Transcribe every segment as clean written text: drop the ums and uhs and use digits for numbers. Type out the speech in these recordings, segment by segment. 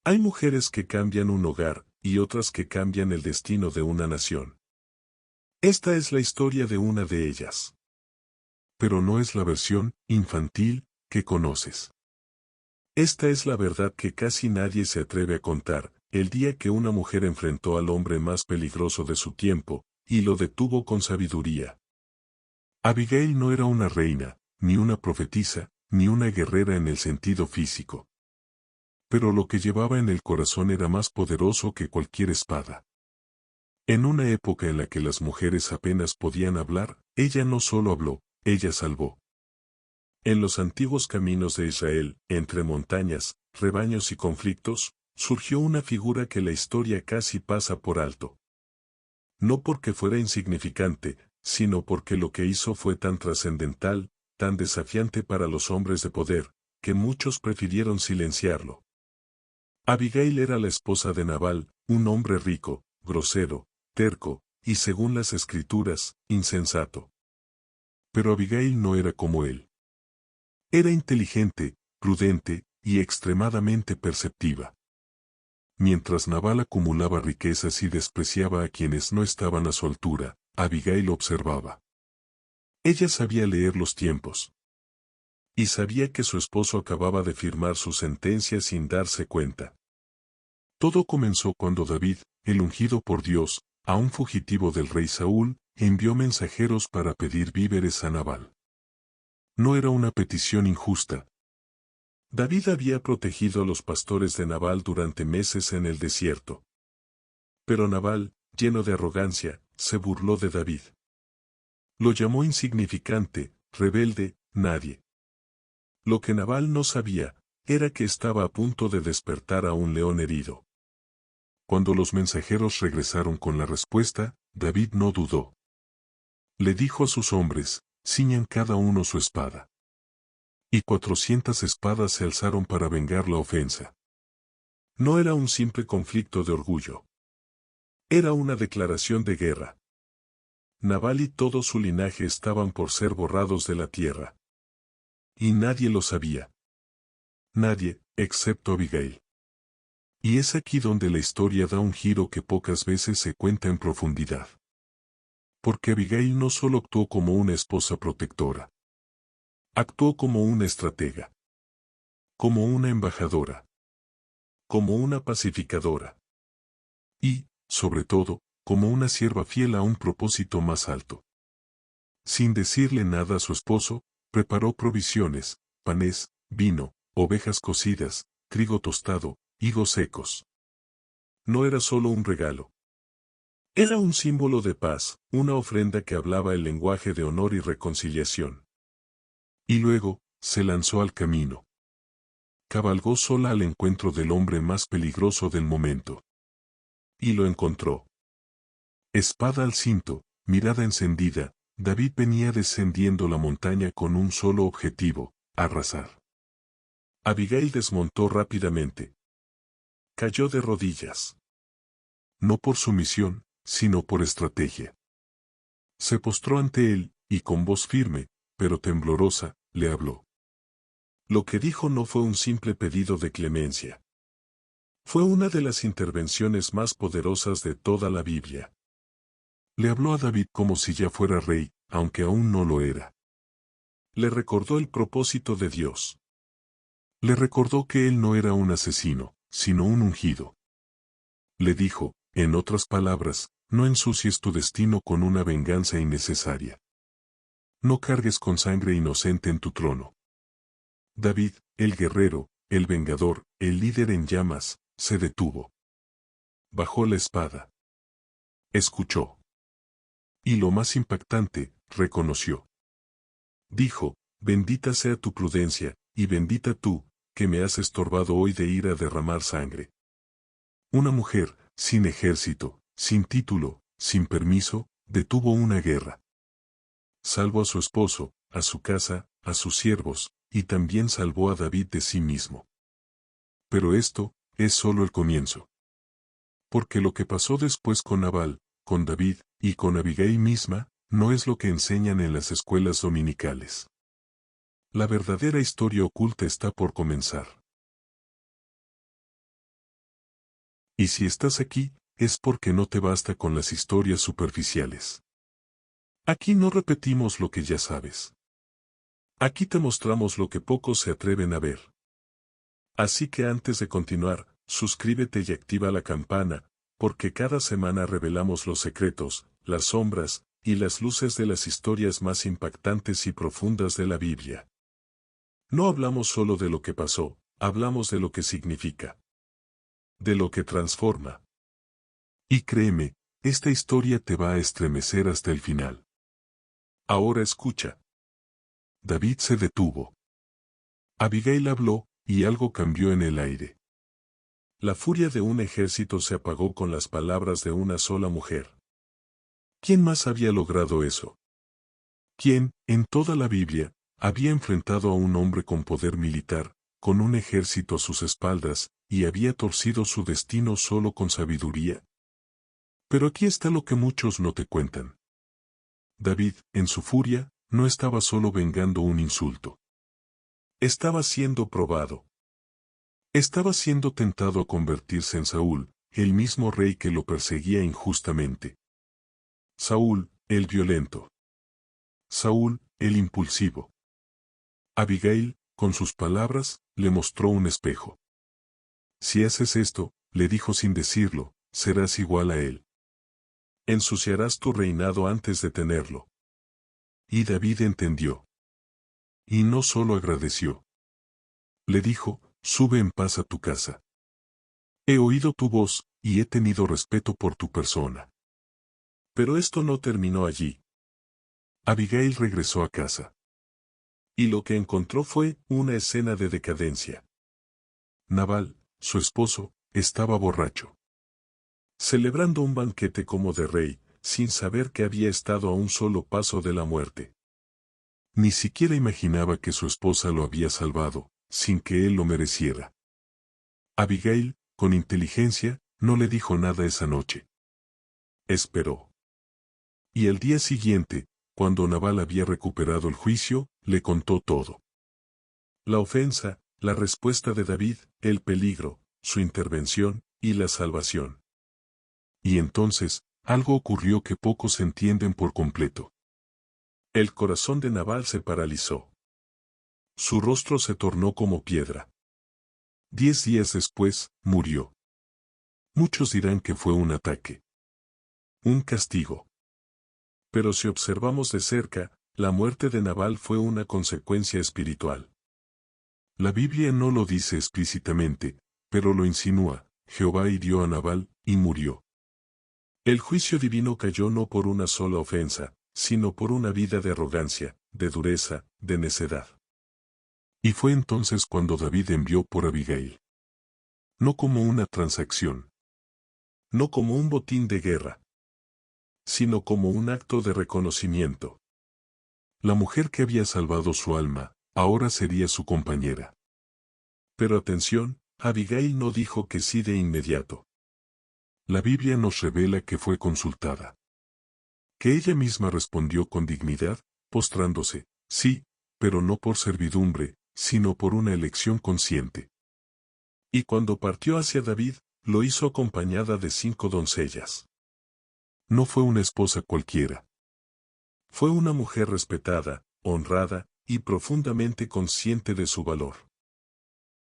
Hay mujeres que cambian un hogar y otras que cambian el destino de una nación. Esta es la historia de una de ellas. Pero no es la versión infantil que conoces. Esta es la verdad que casi nadie se atreve a contar, el día que una mujer enfrentó al hombre más peligroso de su tiempo, y lo detuvo con sabiduría. Abigail no era una reina, ni una profetisa, ni una guerrera en el sentido físico. Pero lo que llevaba en el corazón era más poderoso que cualquier espada. En una época en la que las mujeres apenas podían hablar, ella no solo habló, ella salvó. En los antiguos caminos de Israel, entre montañas, rebaños y conflictos, surgió una figura que la historia casi pasa por alto. No porque fuera insignificante, sino porque lo que hizo fue tan trascendental, tan desafiante para los hombres de poder, que muchos prefirieron silenciarlo. Abigail era la esposa de Nabal, un hombre rico, grosero, terco, y según las escrituras, insensato. Pero Abigail no era como él. Era inteligente, prudente, y extremadamente perceptiva. Mientras Nabal acumulaba riquezas y despreciaba a quienes no estaban a su altura, Abigail observaba. Ella sabía leer los tiempos. Y sabía que su esposo acababa de firmar su sentencia sin darse cuenta. Todo comenzó cuando David, el ungido por Dios, a un fugitivo del rey Saúl, envió mensajeros para pedir víveres a Nabal. No era una petición injusta. David había protegido a los pastores de Nabal durante meses en el desierto. Pero Nabal, lleno de arrogancia, se burló de David. Lo llamó insignificante, rebelde, nadie. Lo que Nabal no sabía, era que estaba a punto de despertar a un león herido. Cuando los mensajeros regresaron con la respuesta, David no dudó. Le dijo a sus hombres, ciñan cada uno su espada. Y 400 espadas se alzaron para vengar la ofensa. No era un simple conflicto de orgullo. Era una declaración de guerra. Nabal y todo su linaje estaban por ser borrados de la tierra. Y nadie lo sabía. Nadie, excepto Abigail. Y es aquí donde la historia da un giro que pocas veces se cuenta en profundidad. Porque Abigail no solo actuó como una esposa protectora. Actuó como una estratega. Como una embajadora. Como una pacificadora. Y, sobre todo, como una sierva fiel a un propósito más alto. Sin decirle nada a su esposo, preparó provisiones, panes, vino, ovejas cocidas, trigo tostado, higos secos. No era solo un regalo. Era un símbolo de paz, una ofrenda que hablaba el lenguaje de honor y reconciliación. Y luego, se lanzó al camino. Cabalgó sola al encuentro del hombre más peligroso del momento. Y lo encontró. Espada al cinto, mirada encendida, David venía descendiendo la montaña con un solo objetivo, arrasar. Abigail desmontó rápidamente. Cayó de rodillas. No por sumisión, sino por estrategia. Se postró ante él, y con voz firme, pero temblorosa, le habló. Lo que dijo no fue un simple pedido de clemencia. Fue una de las intervenciones más poderosas de toda la Biblia. Le habló a David como si ya fuera rey, aunque aún no lo era. Le recordó el propósito de Dios. Le recordó que él no era un asesino, sino un ungido. Le dijo, en otras palabras, no ensucies tu destino con una venganza innecesaria. No cargues con sangre inocente en tu trono. David, el guerrero, el vengador, el líder en llamas, se detuvo. Bajó la espada. Escuchó. Y lo más impactante, reconoció. Dijo, bendita sea tu prudencia, y bendita tú, que me has estorbado hoy de ir a derramar sangre. Una mujer, sin ejército, sin título, sin permiso, detuvo una guerra. Salvó a su esposo, a su casa, a sus siervos, y también salvó a David de sí mismo. Pero esto, es solo el comienzo. Porque lo que pasó después con Nabal, con David, y con Abigail misma, no es lo que enseñan en las escuelas dominicales. La verdadera historia oculta está por comenzar. Y si estás aquí, es porque no te basta con las historias superficiales. Aquí no repetimos lo que ya sabes. Aquí te mostramos lo que pocos se atreven a ver. Así que antes de continuar, suscríbete y activa la campana, porque cada semana revelamos los secretos, las sombras, y las luces de las historias más impactantes y profundas de la Biblia. No hablamos solo de lo que pasó, hablamos de lo que significa. De lo que transforma. Y créeme, esta historia te va a estremecer hasta el final. Ahora escucha. David se detuvo. Abigail habló, y algo cambió en el aire. La furia de un ejército se apagó con las palabras de una sola mujer. ¿Quién más había logrado eso? ¿Quién, en toda la Biblia, había enfrentado a un hombre con poder militar, con un ejército a sus espaldas, y había torcido su destino solo con sabiduría? Pero aquí está lo que muchos no te cuentan. David, en su furia, no estaba solo vengando un insulto. Estaba siendo probado. Estaba siendo tentado a convertirse en Saúl, el mismo rey que lo perseguía injustamente. Saúl, el violento. Saúl, el impulsivo. Abigail, con sus palabras, le mostró un espejo. Si haces esto, le dijo sin decirlo, serás igual a él. Ensuciarás tu reinado antes de tenerlo. Y David entendió. Y no solo agradeció. Le dijo, sube en paz a tu casa. He oído tu voz, y he tenido respeto por tu persona. Pero esto no terminó allí. Abigail regresó a casa. Y lo que encontró fue una escena de decadencia. Nabal, su esposo, estaba borracho. Celebrando un banquete como de rey, sin saber que había estado a un solo paso de la muerte. Ni siquiera imaginaba que su esposa lo había salvado, sin que él lo mereciera. Abigail, con inteligencia, no le dijo nada esa noche. Esperó. Y al día siguiente, cuando Nabal había recuperado el juicio, le contó todo. La ofensa, la respuesta de David, el peligro, su intervención, y la salvación. Y entonces, algo ocurrió que pocos entienden por completo. El corazón de Nabal se paralizó. Su rostro se tornó como piedra. 10 días después, murió. Muchos dirán que fue un ataque. Un castigo. Pero si observamos de cerca, la muerte de Nabal fue una consecuencia espiritual. La Biblia no lo dice explícitamente, pero lo insinúa. Jehová hirió a Nabal, y murió. El juicio divino cayó no por una sola ofensa, sino por una vida de arrogancia, de dureza, de necedad. Y fue entonces cuando David envió por Abigail. No como una transacción. No como un botín de guerra. Sino como un acto de reconocimiento. La mujer que había salvado su alma, ahora sería su compañera. Pero atención, Abigail no dijo que sí de inmediato. La Biblia nos revela que fue consultada. Que ella misma respondió con dignidad, postrándose, sí, pero no por servidumbre, sino por una elección consciente. Y cuando partió hacia David, lo hizo acompañada de 5 doncellas. No fue una esposa cualquiera. Fue una mujer respetada, honrada, y profundamente consciente de su valor.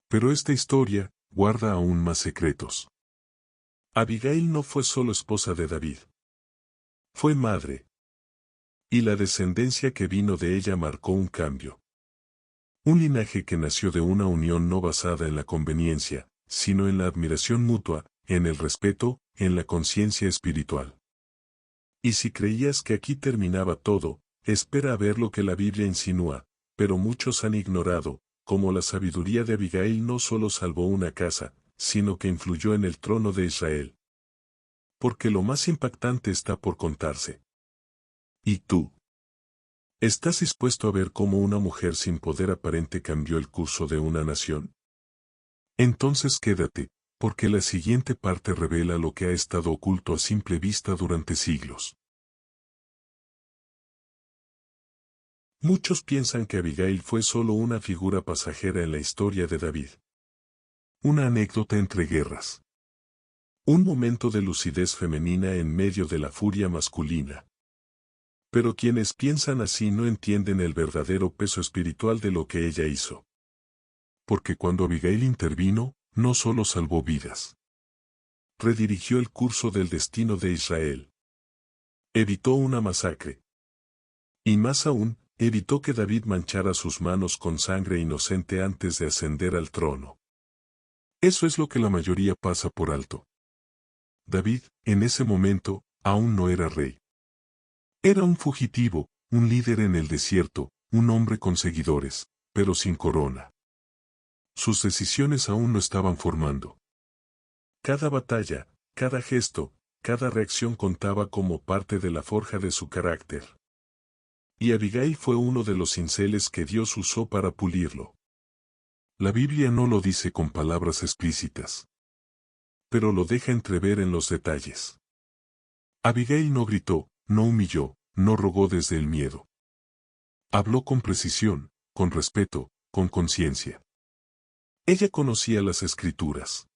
Pero esta historia guarda aún más secretos. Abigail no fue solo esposa de David. Fue madre. Y la descendencia que vino de ella marcó un cambio. Un linaje que nació de una unión no basada en la conveniencia, sino en la admiración mutua, en el respeto, en la conciencia espiritual. Y si creías que aquí terminaba todo, espera a ver lo que la Biblia insinúa, pero muchos han ignorado, como la sabiduría de Abigail no solo salvó una casa, sino que influyó en el trono de Israel. Porque lo más impactante está por contarse. ¿Y tú? ¿Estás dispuesto a ver cómo una mujer sin poder aparente cambió el curso de una nación? Entonces quédate, porque la siguiente parte revela lo que ha estado oculto a simple vista durante siglos. Muchos piensan que Abigail fue solo una figura pasajera en la historia de David. Una anécdota entre guerras. Un momento de lucidez femenina en medio de la furia masculina. Pero quienes piensan así no entienden el verdadero peso espiritual de lo que ella hizo. Porque cuando Abigail intervino, no solo salvó vidas. Redirigió el curso del destino de Israel. Evitó una masacre. Y más aún, evitó que David manchara sus manos con sangre inocente antes de ascender al trono. Eso es lo que la mayoría pasa por alto. David, en ese momento, aún no era rey. Era un fugitivo, un líder en el desierto, un hombre con seguidores, pero sin corona. Sus decisiones aún no estaban formando. Cada batalla, cada gesto, cada reacción contaba como parte de la forja de su carácter. Y Abigail fue uno de los cinceles que Dios usó para pulirlo. La Biblia no lo dice con palabras explícitas, pero lo deja entrever en los detalles. Abigail no gritó, no humilló, no rogó desde el miedo. Habló con precisión, con respeto, con conciencia. Ella conocía las Escrituras.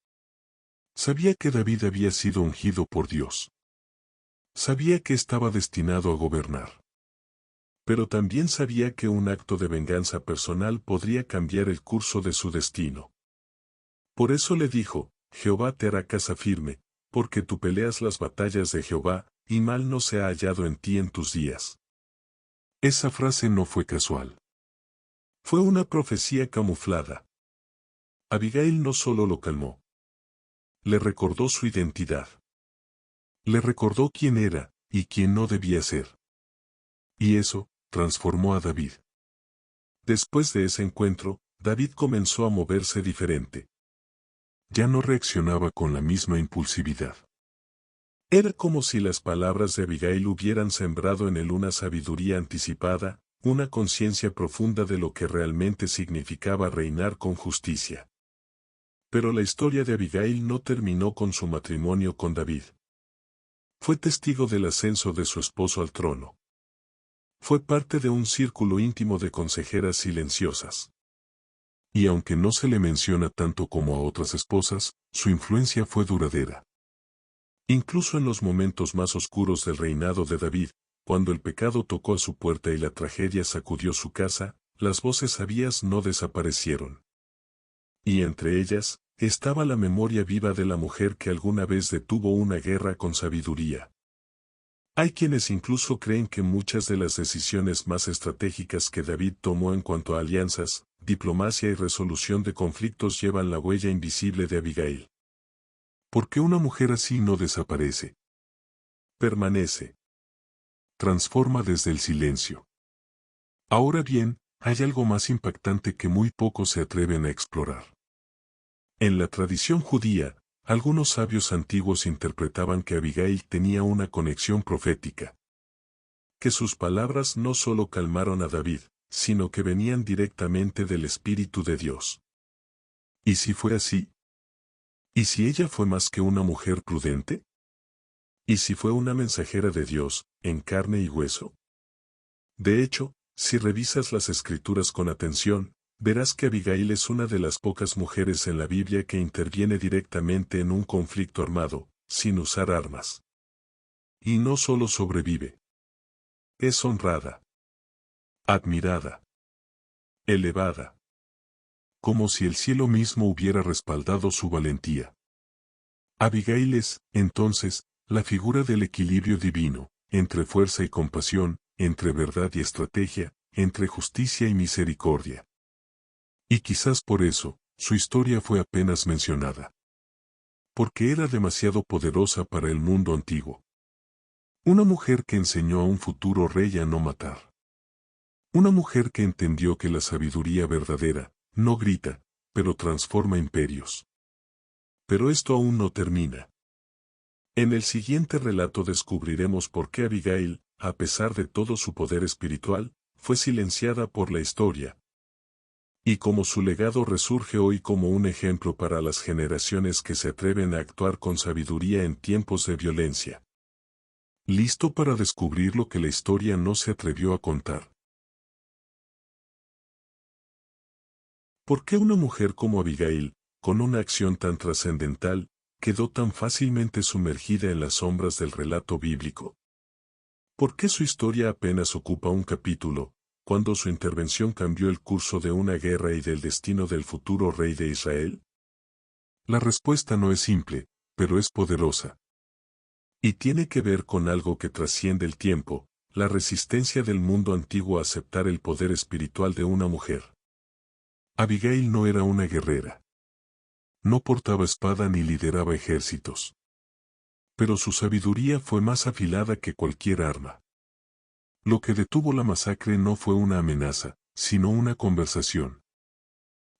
Sabía que David había sido ungido por Dios. Sabía que estaba destinado a gobernar. Pero también sabía que un acto de venganza personal podría cambiar el curso de su destino. Por eso le dijo, Jehová te hará casa firme, porque tú peleas las batallas de Jehová, y mal no se ha hallado en ti en tus días. Esa frase no fue casual. Fue una profecía camuflada. Abigail no solo lo calmó. Le recordó su identidad. Le recordó quién era, y quién no debía ser. Y eso, transformó a David. Después de ese encuentro, David comenzó a moverse diferente. Ya no reaccionaba con la misma impulsividad. Era como si las palabras de Abigail hubieran sembrado en él una sabiduría anticipada, una conciencia profunda de lo que realmente significaba reinar con justicia. Pero la historia de Abigail no terminó con su matrimonio con David. Fue testigo del ascenso de su esposo al trono. Fue parte de un círculo íntimo de consejeras silenciosas. Y aunque no se le menciona tanto como a otras esposas, su influencia fue duradera. Incluso en los momentos más oscuros del reinado de David, cuando el pecado tocó a su puerta y la tragedia sacudió su casa, las voces sabias no desaparecieron. Y entre ellas, estaba la memoria viva de la mujer que alguna vez detuvo una guerra con sabiduría. Hay quienes incluso creen que muchas de las decisiones más estratégicas que David tomó en cuanto a alianzas, diplomacia y resolución de conflictos llevan la huella invisible de Abigail. Porque una mujer así no desaparece. Permanece. Transforma desde el silencio. Ahora bien, hay algo más impactante que muy pocos se atreven a explorar. En la tradición judía, algunos sabios antiguos interpretaban que Abigail tenía una conexión profética. Que sus palabras no solo calmaron a David, sino que venían directamente del Espíritu de Dios. ¿Y si fue así? ¿Y si ella fue más que una mujer prudente? ¿Y si fue una mensajera de Dios, en carne y hueso? De hecho, si revisas las Escrituras con atención, verás que Abigail es una de las pocas mujeres en la Biblia que interviene directamente en un conflicto armado, sin usar armas. Y no solo sobrevive. Es honrada. Admirada. Elevada. Como si el cielo mismo hubiera respaldado su valentía. Abigail es, entonces, la figura del equilibrio divino, entre fuerza y compasión, entre verdad y estrategia, entre justicia y misericordia. Y quizás por eso, su historia fue apenas mencionada. Porque era demasiado poderosa para el mundo antiguo. Una mujer que enseñó a un futuro rey a no matar. Una mujer que entendió que la sabiduría verdadera, no grita, pero transforma imperios. Pero esto aún no termina. En el siguiente relato descubriremos por qué Abigail, a pesar de todo su poder espiritual, fue silenciada por la historia. Y cómo su legado resurge hoy como un ejemplo para las generaciones que se atreven a actuar con sabiduría en tiempos de violencia. ¿Listo para descubrir lo que la historia no se atrevió a contar? ¿Por qué una mujer como Abigail, con una acción tan trascendental, quedó tan fácilmente sumergida en las sombras del relato bíblico? ¿Por qué su historia apenas ocupa un capítulo, cuando su intervención cambió el curso de una guerra y del destino del futuro rey de Israel? La respuesta no es simple, pero es poderosa. Y tiene que ver con algo que trasciende el tiempo, la resistencia del mundo antiguo a aceptar el poder espiritual de una mujer. Abigail no era una guerrera. No portaba espada ni lideraba ejércitos. Pero su sabiduría fue más afilada que cualquier arma. Lo que detuvo la masacre no fue una amenaza, sino una conversación.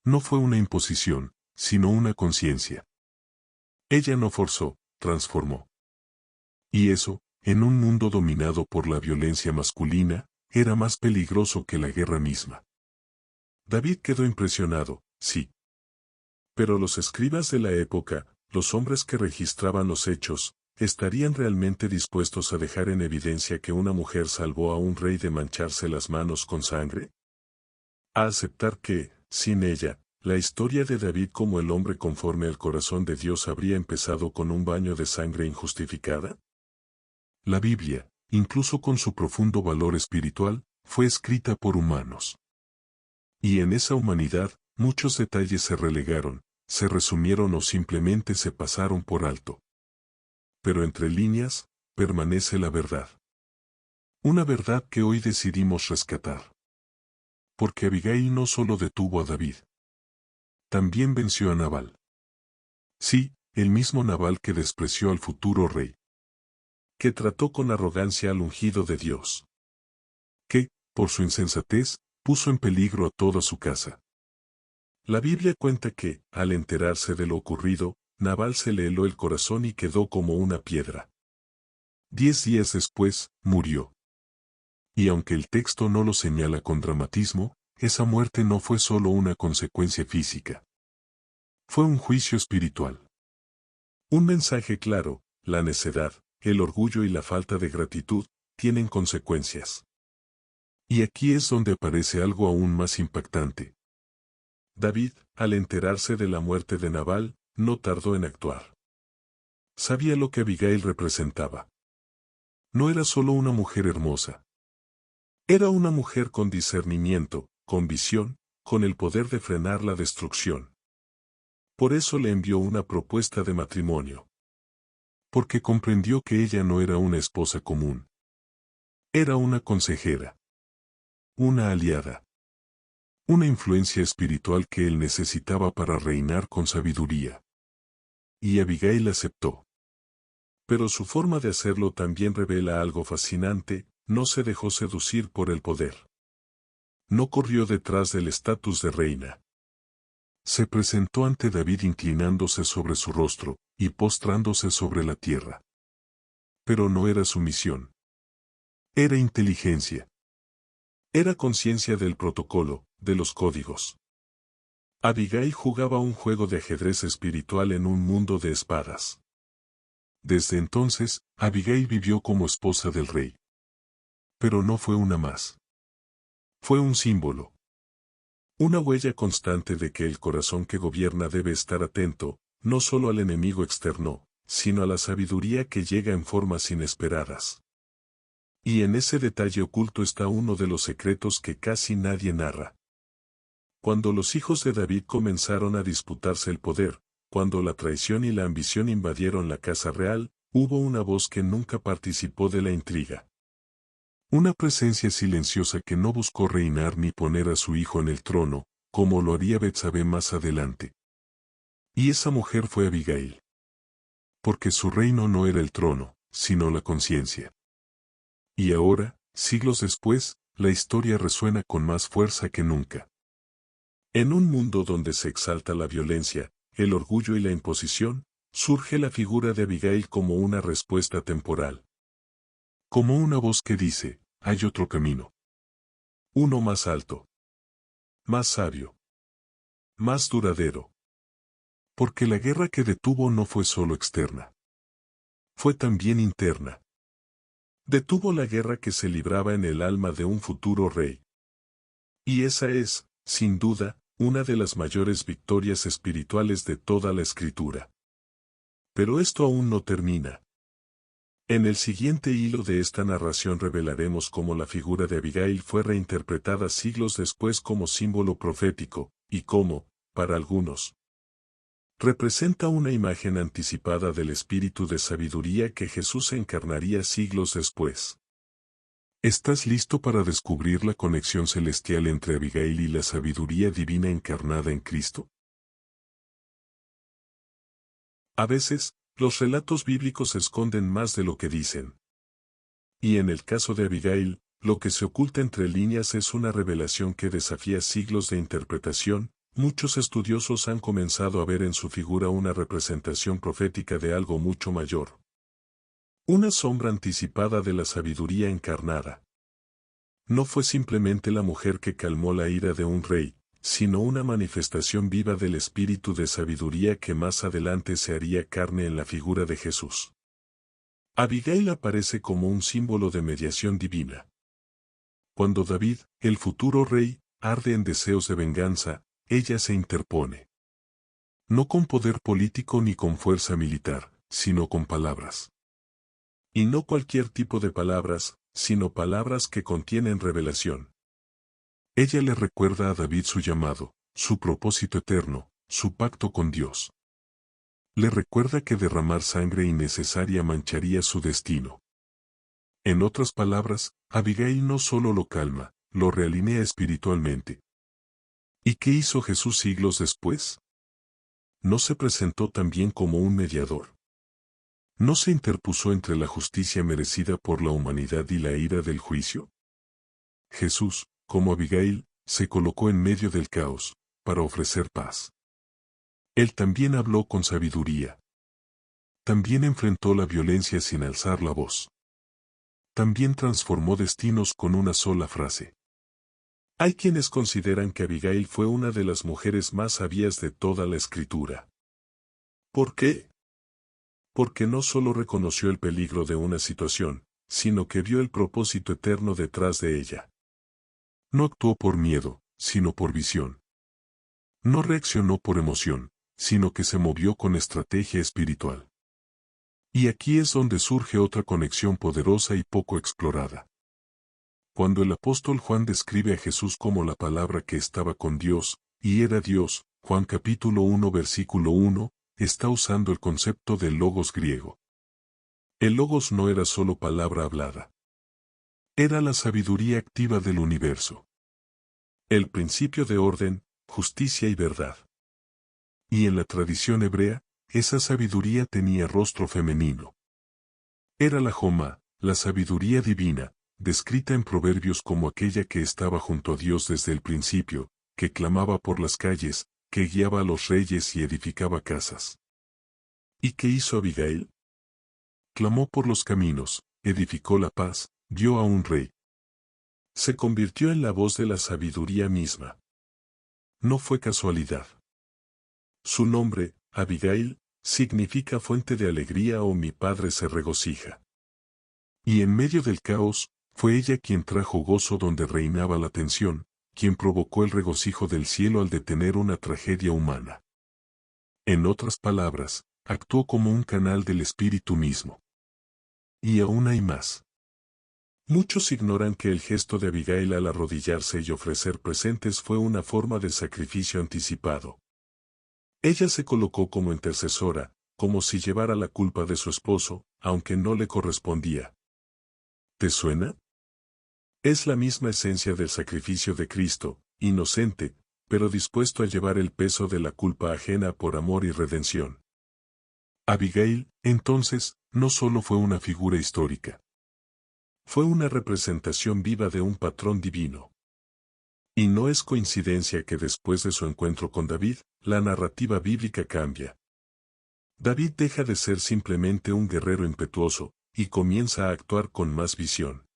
No fue una imposición, sino una conciencia. Ella no forzó, transformó. Y eso, en un mundo dominado por la violencia masculina, era más peligroso que la guerra misma. David quedó impresionado, sí. Pero los escribas de la época, los hombres que registraban los hechos, ¿estarían realmente dispuestos a dejar en evidencia que una mujer salvó a un rey de mancharse las manos con sangre? ¿A aceptar que, sin ella, la historia de David como el hombre conforme al corazón de Dios habría empezado con un baño de sangre injustificada? La Biblia, incluso con su profundo valor espiritual, fue escrita por humanos. Y en esa humanidad, muchos detalles se relegaron, se resumieron o simplemente se pasaron por alto. Pero entre líneas, permanece la verdad. Una verdad que hoy decidimos rescatar. Porque Abigail no solo detuvo a David. También venció a Nabal. Sí, el mismo Nabal que despreció al futuro rey. Que trató con arrogancia al ungido de Dios. Que, por su insensatez, puso en peligro a toda su casa. La Biblia cuenta que, al enterarse de lo ocurrido, Nabal se le heló el corazón y quedó como una piedra. 10 días después, murió. Y aunque el texto no lo señala con dramatismo, esa muerte no fue solo una consecuencia física. Fue un juicio espiritual. Un mensaje claro: la necedad, el orgullo y la falta de gratitud tienen consecuencias. Y aquí es donde aparece algo aún más impactante. David, al enterarse de la muerte de Nabal, no tardó en actuar. Sabía lo que Abigail representaba. No era solo una mujer hermosa. Era una mujer con discernimiento, con visión, con el poder de frenar la destrucción. Por eso le envió una propuesta de matrimonio. Porque comprendió que ella no era una esposa común. Era una consejera. Una aliada. Una influencia espiritual que él necesitaba para reinar con sabiduría. Y Abigail aceptó. Pero su forma de hacerlo también revela algo fascinante: no se dejó seducir por el poder. No corrió detrás del estatus de reina. Se presentó ante David inclinándose sobre su rostro, y postrándose sobre la tierra. Pero no era sumisión. Era inteligencia. Era conciencia del protocolo, de los códigos. Abigail jugaba un juego de ajedrez espiritual en un mundo de espadas. Desde entonces, Abigail vivió como esposa del rey. Pero no fue una más. Fue un símbolo. Una huella constante de que el corazón que gobierna debe estar atento, no solo al enemigo externo, sino a la sabiduría que llega en formas inesperadas. Y en ese detalle oculto está uno de los secretos que casi nadie narra. Cuando los hijos de David comenzaron a disputarse el poder, cuando la traición y la ambición invadieron la casa real, hubo una voz que nunca participó de la intriga. Una presencia silenciosa que no buscó reinar ni poner a su hijo en el trono, como lo haría Betsabé más adelante. Y esa mujer fue Abigail. Porque su reino no era el trono, sino la conciencia. Y ahora, siglos después, la historia resuena con más fuerza que nunca. En un mundo donde se exalta la violencia, el orgullo y la imposición, surge la figura de Abigail como una respuesta temporal. Como una voz que dice: hay otro camino. Uno más alto. Más sabio. Más duradero. Porque la guerra que detuvo no fue solo externa. Fue también interna. Detuvo la guerra que se libraba en el alma de un futuro rey. Y esa es, sin duda, una de las mayores victorias espirituales de toda la Escritura. Pero esto aún no termina. En el siguiente hilo de esta narración revelaremos cómo la figura de Abigail fue reinterpretada siglos después como símbolo profético, y cómo, para algunos, representa una imagen anticipada del espíritu de sabiduría que Jesús encarnaría siglos después. ¿Estás listo para descubrir la conexión celestial entre Abigail y la sabiduría divina encarnada en Cristo? A veces, los relatos bíblicos esconden más de lo que dicen. Y en el caso de Abigail, lo que se oculta entre líneas es una revelación que desafía siglos de interpretación. Muchos estudiosos han comenzado a ver en su figura una representación profética de algo mucho mayor. Una sombra anticipada de la sabiduría encarnada. No fue simplemente la mujer que calmó la ira de un rey, sino una manifestación viva del espíritu de sabiduría que más adelante se haría carne en la figura de Jesús. Abigail aparece como un símbolo de mediación divina. Cuando David, el futuro rey, arde en deseos de venganza, ella se interpone. No con poder político ni con fuerza militar, sino con palabras. Y no cualquier tipo de palabras, sino palabras que contienen revelación. Ella le recuerda a David su llamado, su propósito eterno, su pacto con Dios. Le recuerda que derramar sangre innecesaria mancharía su destino. En otras palabras, Abigail no solo lo calma, lo realinea espiritualmente. ¿Y qué hizo Jesús siglos después? ¿No se presentó también como un mediador? ¿No se interpuso entre la justicia merecida por la humanidad y la ira del juicio? Jesús, como Abigail, se colocó en medio del caos, para ofrecer paz. Él también habló con sabiduría. También enfrentó la violencia sin alzar la voz. También transformó destinos con una sola frase. Hay quienes consideran que Abigail fue una de las mujeres más sabias de toda la Escritura. ¿Por qué? Porque no solo reconoció el peligro de una situación, sino que vio el propósito eterno detrás de ella. No actuó por miedo, sino por visión. No reaccionó por emoción, sino que se movió con estrategia espiritual. Y aquí es donde surge otra conexión poderosa y poco explorada. Cuando el apóstol Juan describe a Jesús como la palabra que estaba con Dios, y era Dios, Juan capítulo 1 versículo 1, está usando el concepto del logos griego. El logos no era solo palabra hablada. Era la sabiduría activa del universo. El principio de orden, justicia y verdad. Y en la tradición hebrea, esa sabiduría tenía rostro femenino. Era la Joma, la sabiduría divina, descrita en Proverbios como aquella que estaba junto a Dios desde el principio, que clamaba por las calles, que guiaba a los reyes y edificaba casas. ¿Y qué hizo Abigail? Clamó por los caminos, edificó la paz, dio a un rey. Se convirtió en la voz de la sabiduría misma. No fue casualidad. Su nombre, Abigail, significa fuente de alegría o mi padre se regocija. Y en medio del caos, fue ella quien trajo gozo donde reinaba la tensión, quien provocó el regocijo del cielo al detener una tragedia humana. En otras palabras, actuó como un canal del espíritu mismo. Y aún hay más. Muchos ignoran que el gesto de Abigail al arrodillarse y ofrecer presentes fue una forma de sacrificio anticipado. Ella se colocó como intercesora, como si llevara la culpa de su esposo, aunque no le correspondía. ¿Te suena? Es la misma esencia del sacrificio de Cristo, inocente, pero dispuesto a llevar el peso de la culpa ajena por amor y redención. Abigail, entonces, no solo fue una figura histórica. Fue una representación viva de un patrón divino. Y no es coincidencia que después de su encuentro con David, la narrativa bíblica cambia. David deja de ser simplemente un guerrero impetuoso, y comienza a actuar con más visión.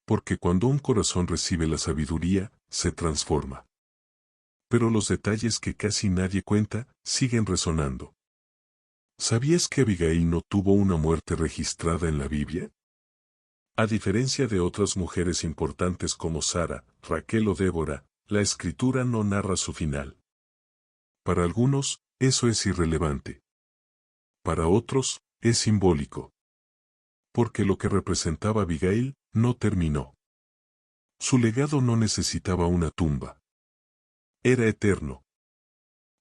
Porque cuando un corazón recibe la sabiduría, se transforma. Pero los detalles que casi nadie cuenta, siguen resonando. ¿Sabías que Abigail no tuvo una muerte registrada en la Biblia? A diferencia de otras mujeres importantes como Sara, Raquel o Débora, la Escritura no narra su final. Para algunos, eso es irrelevante. para otros, es simbólico. Porque lo que representaba Abigail no terminó. Su legado no necesitaba una tumba. Era eterno.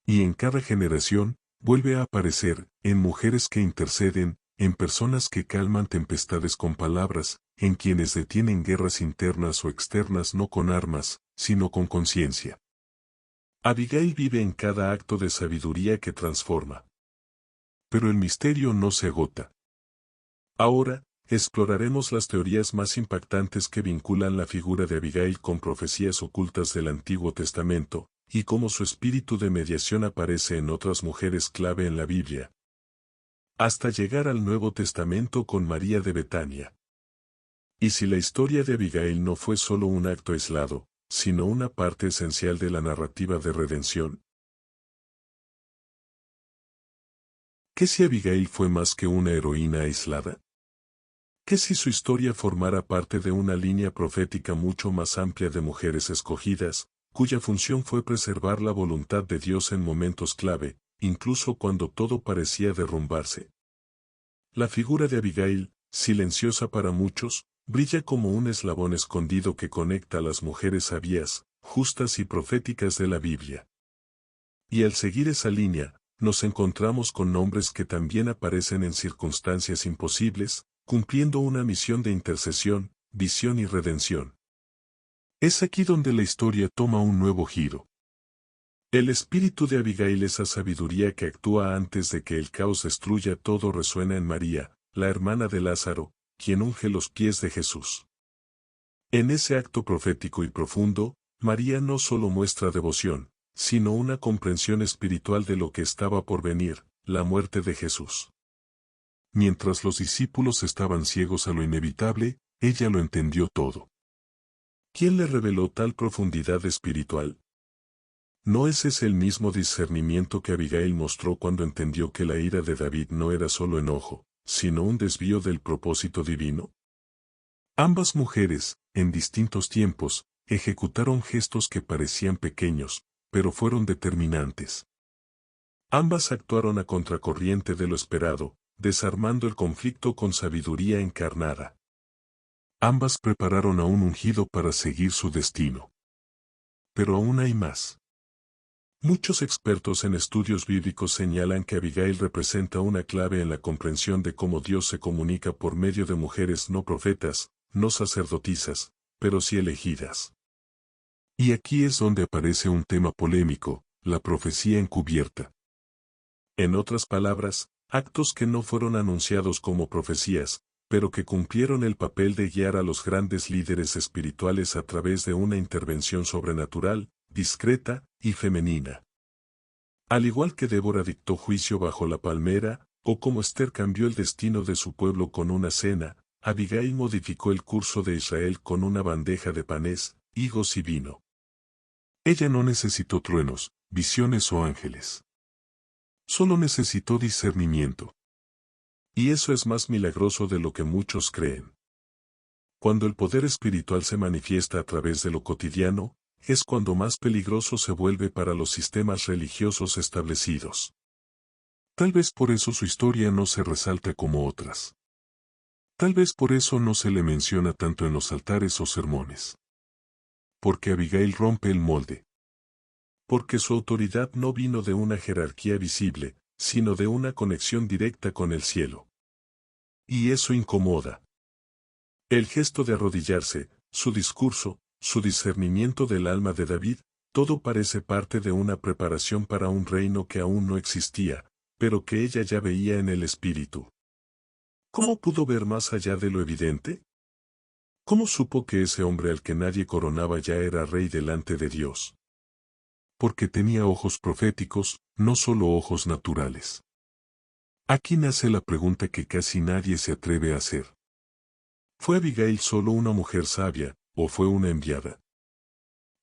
Y en cada generación, vuelve a aparecer, en mujeres que interceden, en personas que calman tempestades con palabras, en quienes detienen guerras internas o externas no con armas, sino con conciencia. Abigail vive en cada acto de sabiduría que transforma. Pero el misterio no se agota. Ahora, exploraremos las teorías más impactantes que vinculan la figura de Abigail con profecías ocultas del Antiguo Testamento, y cómo su espíritu de mediación aparece en otras mujeres clave en la Biblia. Hasta llegar al Nuevo Testamento con María de Betania. Y si la historia de Abigail no fue solo un acto aislado, sino una parte esencial de la narrativa de redención. ¿Qué si Abigail fue más que una heroína aislada? ¿Qué si su historia formara parte de una línea profética mucho más amplia de mujeres escogidas, cuya función fue preservar la voluntad de Dios en momentos clave, incluso cuando todo parecía derrumbarse? La figura de Abigail, silenciosa para muchos, brilla como un eslabón escondido que conecta a las mujeres sabias, justas y proféticas de la Biblia. Y al seguir esa línea, nos encontramos con nombres que también aparecen en circunstancias imposibles, cumpliendo una misión de intercesión, visión y redención. Es aquí donde la historia toma un nuevo giro. El espíritu de Abigail, esa sabiduría que actúa antes de que el caos destruya todo, resuena en María, la hermana de Lázaro, quien unge los pies de Jesús. En ese acto profético y profundo, María no solo muestra devoción, sino una comprensión espiritual de lo que estaba por venir, la muerte de Jesús. Mientras los discípulos estaban ciegos a lo inevitable, ella lo entendió todo. ¿Quién le reveló tal profundidad espiritual? ¿No es ese el mismo discernimiento que Abigail mostró cuando entendió que la ira de David no era solo enojo, sino un desvío del propósito divino? Ambas mujeres, en distintos tiempos, ejecutaron gestos que parecían pequeños, pero fueron determinantes. Ambas actuaron a contracorriente de lo esperado, desarmando el conflicto con sabiduría encarnada. Ambas prepararon a un ungido para seguir su destino. Pero aún hay más. Muchos expertos en estudios bíblicos señalan que Abigail representa una clave en la comprensión de cómo Dios se comunica por medio de mujeres no profetas, no sacerdotisas, pero sí elegidas. Y aquí es donde aparece un tema polémico, la profecía encubierta. En otras palabras, actos que no fueron anunciados como profecías, pero que cumplieron el papel de guiar a los grandes líderes espirituales a través de una intervención sobrenatural, discreta y femenina. Al igual que Débora dictó juicio bajo la palmera, o como Esther cambió el destino de su pueblo con una cena, Abigail modificó el curso de Israel con una bandeja de panes, higos y vino. Ella no necesitó truenos, visiones o ángeles. Solo necesitó discernimiento. Y eso es más milagroso de lo que muchos creen. Cuando el poder espiritual se manifiesta a través de lo cotidiano, es cuando más peligroso se vuelve para los sistemas religiosos establecidos. Tal vez por eso su historia no se resalta como otras. Tal vez por eso no se le menciona tanto en los altares o sermones. Porque Abigail rompe el molde. Porque su autoridad no vino de una jerarquía visible, sino de una conexión directa con el cielo. Y eso incomoda. El gesto de arrodillarse, su discurso, su discernimiento del alma de David, todo parece parte de una preparación para un reino que aún no existía, pero que ella ya veía en el espíritu. ¿Cómo pudo ver más allá de lo evidente? ¿Cómo supo que ese hombre al que nadie coronaba ya era rey delante de Dios? Porque tenía ojos proféticos, no solo ojos naturales. Aquí nace la pregunta que casi nadie se atreve a hacer. ¿Fue Abigail solo una mujer sabia, o fue una enviada?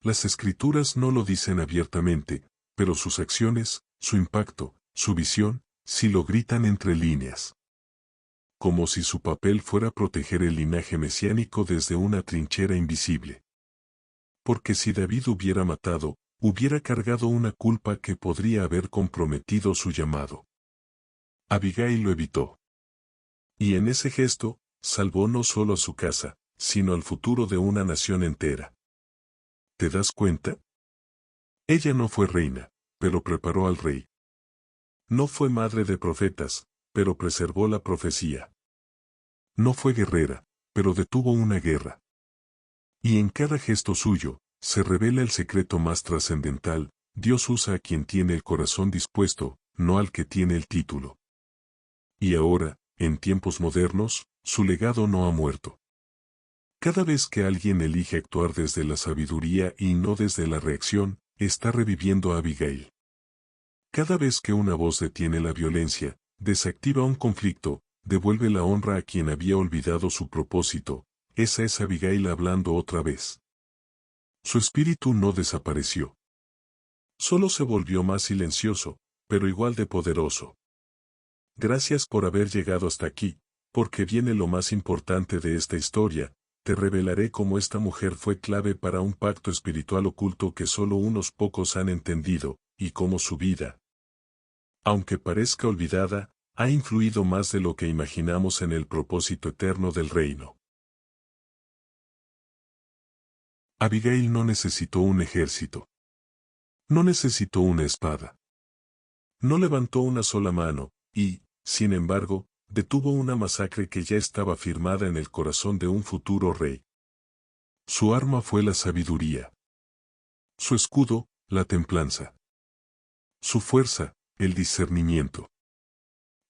Las escrituras no lo dicen abiertamente, pero sus acciones, su impacto, su visión, sí lo gritan entre líneas. Como si su papel fuera proteger el linaje mesiánico desde una trinchera invisible. Porque si David hubiera matado, hubiera cargado una culpa que podría haber comprometido su llamado. Abigail lo evitó. Y en ese gesto, salvó no solo a su casa, sino al futuro de una nación entera. ¿Te das cuenta? Ella no fue reina, pero preparó al rey. No fue madre de profetas, pero preservó la profecía. No fue guerrera, pero detuvo una guerra. Y en cada gesto suyo, se revela el secreto más trascendental: Dios usa a quien tiene el corazón dispuesto, no al que tiene el título. Y ahora, en tiempos modernos, su legado no ha muerto. Cada vez que alguien elige actuar desde la sabiduría y no desde la reacción, está reviviendo a Abigail. Cada vez que una voz detiene la violencia, desactiva un conflicto, devuelve la honra a quien había olvidado su propósito, esa es Abigail hablando otra vez. Su espíritu no desapareció. Solo se volvió más silencioso, pero igual de poderoso. Gracias por haber llegado hasta aquí, porque viene lo más importante de esta historia. Te revelaré cómo esta mujer fue clave para un pacto espiritual oculto que solo unos pocos han entendido, y cómo su vida, aunque parezca olvidada, ha influido más de lo que imaginamos en el propósito eterno del reino. Abigail no necesitó un ejército. No necesitó una espada. No levantó una sola mano, y, sin embargo, detuvo una masacre que ya estaba firmada en el corazón de un futuro rey. Su arma fue la sabiduría. Su escudo, la templanza. Su fuerza, el discernimiento.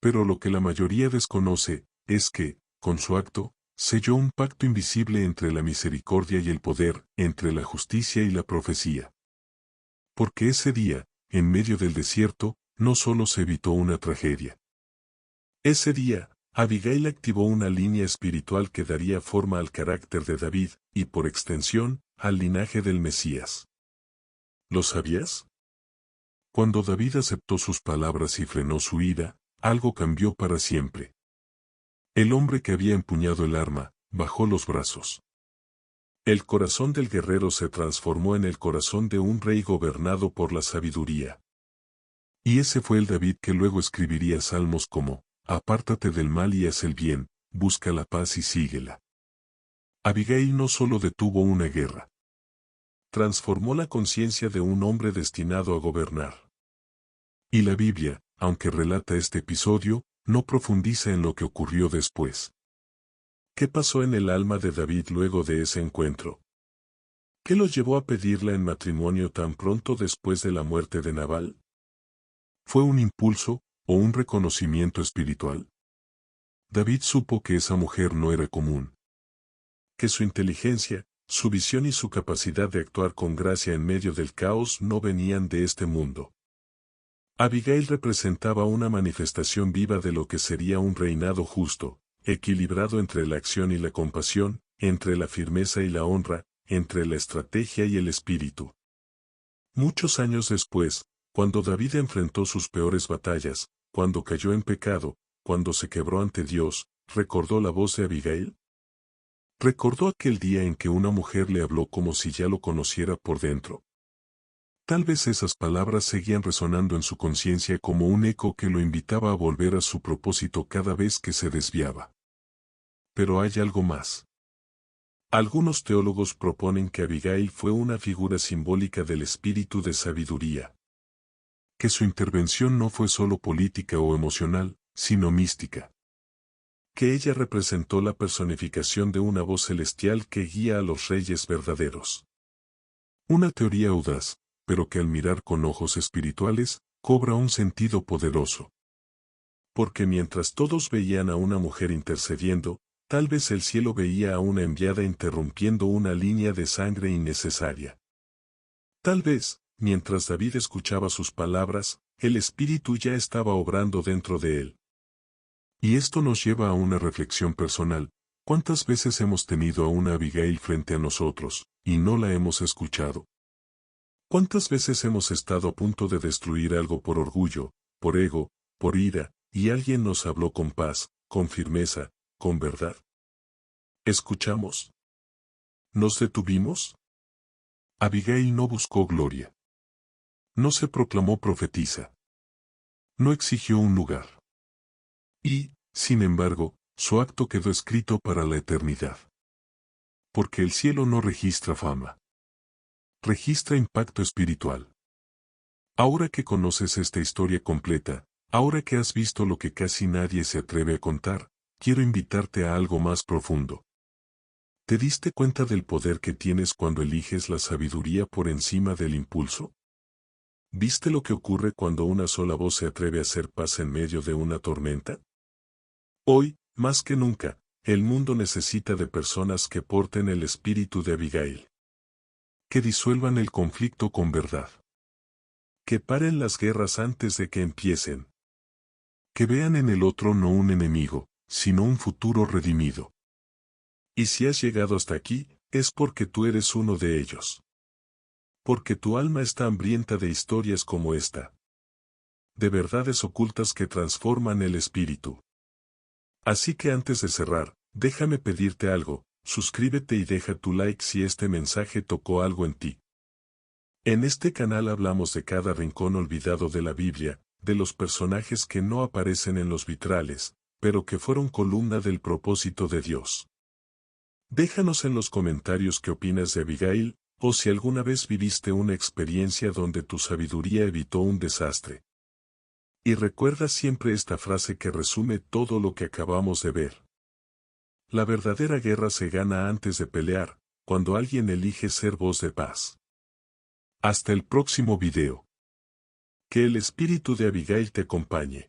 Pero lo que la mayoría desconoce, es que, con su acto, selló un pacto invisible entre la misericordia y el poder, entre la justicia y la profecía. Porque ese día, en medio del desierto, no solo se evitó una tragedia. Ese día, Abigail activó una línea espiritual que daría forma al carácter de David, y por extensión, al linaje del Mesías. ¿Lo sabías? Cuando David aceptó sus palabras y frenó su ira, algo cambió para siempre. El hombre que había empuñado el arma, bajó los brazos. El corazón del guerrero se transformó en el corazón de un rey gobernado por la sabiduría. Y ese fue el David que luego escribiría salmos como: apártate del mal y haz el bien, busca la paz y síguela. Abigail no solo detuvo una guerra. Transformó la conciencia de un hombre destinado a gobernar. Y la Biblia, aunque relata este episodio, no profundiza en lo que ocurrió después. ¿Qué pasó en el alma de David luego de ese encuentro? ¿Qué lo llevó a pedirla en matrimonio tan pronto después de la muerte de Nabal? ¿Fue un impulso, o un reconocimiento espiritual? David supo que esa mujer no era común. Que su inteligencia, su visión y su capacidad de actuar con gracia en medio del caos no venían de este mundo. Abigail representaba una manifestación viva de lo que sería un reinado justo, equilibrado entre la acción y la compasión, entre la firmeza y la honra, entre la estrategia y el espíritu. Muchos años después, cuando David enfrentó sus peores batallas, cuando cayó en pecado, cuando se quebró ante Dios, ¿recordó la voz de Abigail? Recordó aquel día en que una mujer le habló como si ya lo conociera por dentro. Tal vez esas palabras seguían resonando en su conciencia como un eco que lo invitaba a volver a su propósito cada vez que se desviaba. Pero hay algo más. Algunos teólogos proponen que Abigail fue una figura simbólica del espíritu de sabiduría. Que su intervención no fue solo política o emocional, sino mística. Que ella representó la personificación de una voz celestial que guía a los reyes verdaderos. Una teoría audaz, pero que al mirar con ojos espirituales, cobra un sentido poderoso. Porque mientras todos veían a una mujer intercediendo, tal vez el cielo veía a una enviada interrumpiendo una línea de sangre innecesaria. Tal vez, mientras David escuchaba sus palabras, el Espíritu ya estaba obrando dentro de él. Y esto nos lleva a una reflexión personal: ¿cuántas veces hemos tenido a una Abigail frente a nosotros, y no la hemos escuchado? ¿Cuántas veces hemos estado a punto de destruir algo por orgullo, por ego, por ira, y alguien nos habló con paz, con firmeza, con verdad? ¿Escuchamos? ¿Nos detuvimos? Abigail no buscó gloria. No se proclamó profetisa. No exigió un lugar. Y, sin embargo, su acto quedó escrito para la eternidad. Porque el cielo no registra fama. Registra impacto espiritual. Ahora que conoces esta historia completa, ahora que has visto lo que casi nadie se atreve a contar, quiero invitarte a algo más profundo. ¿Te diste cuenta del poder que tienes cuando eliges la sabiduría por encima del impulso? ¿Viste lo que ocurre cuando una sola voz se atreve a hacer paz en medio de una tormenta? Hoy, más que nunca, el mundo necesita de personas que porten el espíritu de Abigail. Que disuelvan el conflicto con verdad. Que paren las guerras antes de que empiecen. Que vean en el otro no un enemigo, sino un futuro redimido. Y si has llegado hasta aquí, es porque tú eres uno de ellos. Porque tu alma está hambrienta de historias como esta. De verdades ocultas que transforman el espíritu. Así que antes de cerrar, déjame pedirte algo, suscríbete y deja tu like si este mensaje tocó algo en ti. En este canal hablamos de cada rincón olvidado de la Biblia, de los personajes que no aparecen en los vitrales, pero que fueron columna del propósito de Dios. Déjanos en los comentarios qué opinas de Abigail, o si alguna vez viviste una experiencia donde tu sabiduría evitó un desastre. Y recuerda siempre esta frase que resume todo lo que acabamos de ver. La verdadera guerra se gana antes de pelear, cuando alguien elige ser voz de paz. Hasta el próximo video. Que el espíritu de Abigail te acompañe.